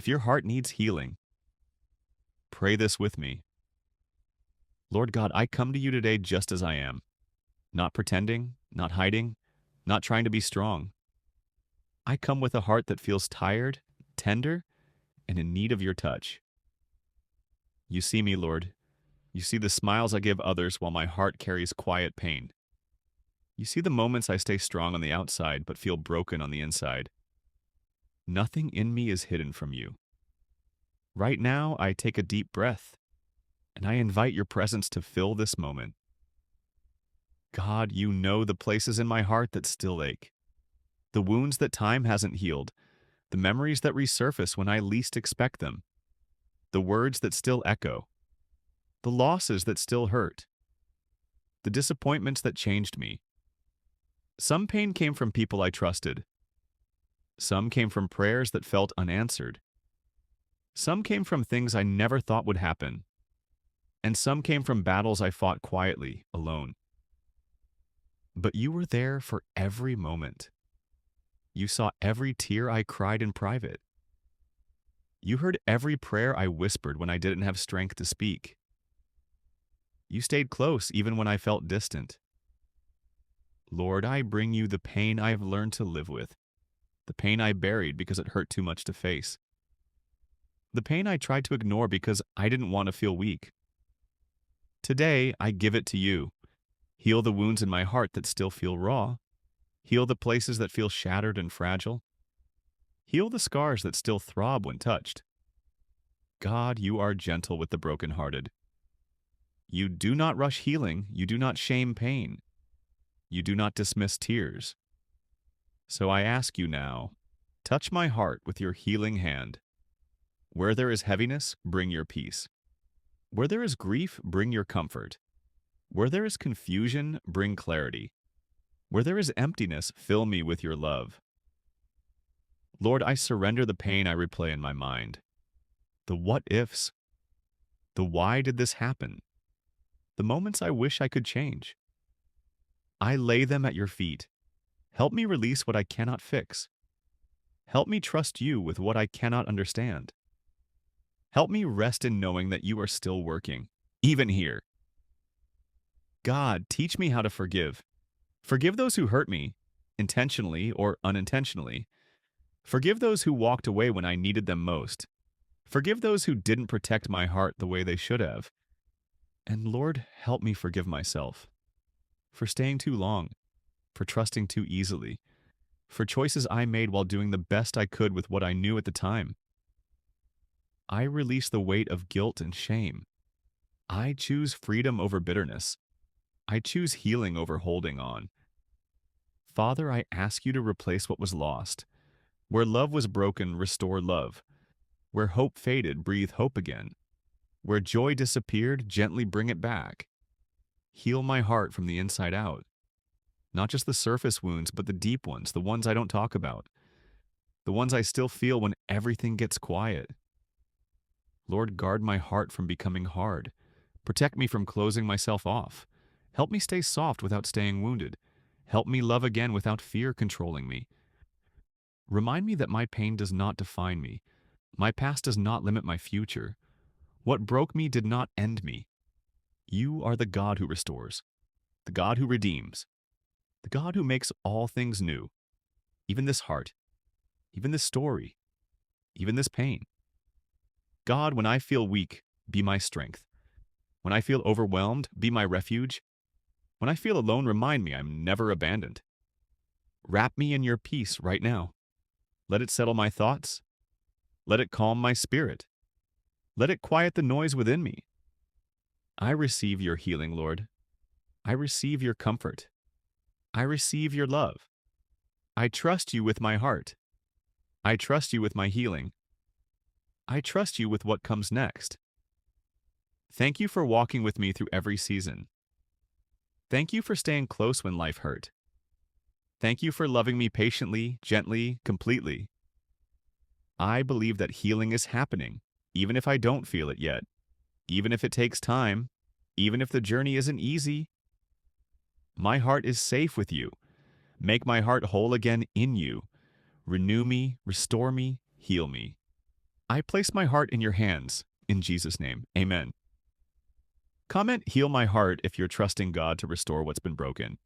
If your heart needs healing, pray this with me. Lord God, I come to you today just as I am, not pretending, not hiding, not trying to be strong. I come with a heart that feels tired, tender, and in need of your touch. You see me, Lord. You see the smiles I give others while my heart carries quiet pain. You see the moments I stay strong on the outside but feel broken on the inside. Nothing in me is hidden from you. Right now, I take a deep breath, and I invite your presence to fill this moment. God, you know the places in my heart that still ache, the wounds that time hasn't healed, the memories that resurface when I least expect them, the words that still echo, the losses that still hurt, the disappointments that changed me. Some pain came from people I trusted. Some came from prayers that felt unanswered. Some came from things I never thought would happen. And some came from battles I fought quietly, alone. But you were there for every moment. You saw every tear I cried in private. You heard every prayer I whispered when I didn't have strength to speak. You stayed close even when I felt distant. Lord, I bring you the pain I have learned to live with, the pain I buried because it hurt too much to face, the pain I tried to ignore because I didn't want to feel weak. Today, I give it to you. Heal the wounds in my heart that still feel raw. Heal the places that feel shattered and fragile. Heal the scars that still throb when touched. God, you are gentle with the brokenhearted. You do not rush healing. You do not shame pain. You do not dismiss tears. So I ask you now, touch my heart with your healing hand. Where there is heaviness, bring your peace. Where there is grief, bring your comfort. Where there is confusion, bring clarity. Where there is emptiness, fill me with your love. Lord, I surrender the pain I replay in my mind. The what ifs. The why did this happen? The moments I wish I could change. I lay them at your feet. Help me release what I cannot fix. Help me trust you with what I cannot understand. Help me rest in knowing that you are still working, even here. God, teach me how to forgive. Forgive those who hurt me, intentionally or unintentionally. Forgive those who walked away when I needed them most. Forgive those who didn't protect my heart the way they should have. And Lord, help me forgive myself for staying too long, for trusting too easily, for choices I made while doing the best I could with what I knew at the time. I release the weight of guilt and shame. I choose freedom over bitterness. I choose healing over holding on. Father, I ask you to replace what was lost. Where love was broken, restore love. Where hope faded, breathe hope again. Where joy disappeared, gently bring it back. Heal my heart from the inside out. Not just the surface wounds, but the deep ones, the ones I don't talk about. The ones I still feel when everything gets quiet. Lord, guard my heart from becoming hard. Protect me from closing myself off. Help me stay soft without staying wounded. Help me love again without fear controlling me. Remind me that my pain does not define me. My past does not limit my future. What broke me did not end me. You are the God who restores, the God who redeems, the God who makes all things new, even this heart, even this story, even this pain. God, when I feel weak, be my strength. When I feel overwhelmed, be my refuge. When I feel alone, remind me I'm never abandoned. Wrap me in your peace right now. Let it settle my thoughts. Let it calm my spirit. Let it quiet the noise within me. I receive your healing, Lord. I receive your comfort. I receive your love. I trust you with my heart. I trust you with my healing. I trust you with what comes next. Thank you for walking with me through every season. Thank you for staying close when life hurt. Thank you for loving me patiently, gently, completely. I believe that healing is happening, even if I don't feel it yet, even if it takes time, even if the journey isn't easy. My heart is safe with you. Make my heart whole again in you. Renew me, restore me, heal me. I place my heart in your hands. In Jesus' name, amen. Comment heal my heart if you're trusting God to restore what's been broken.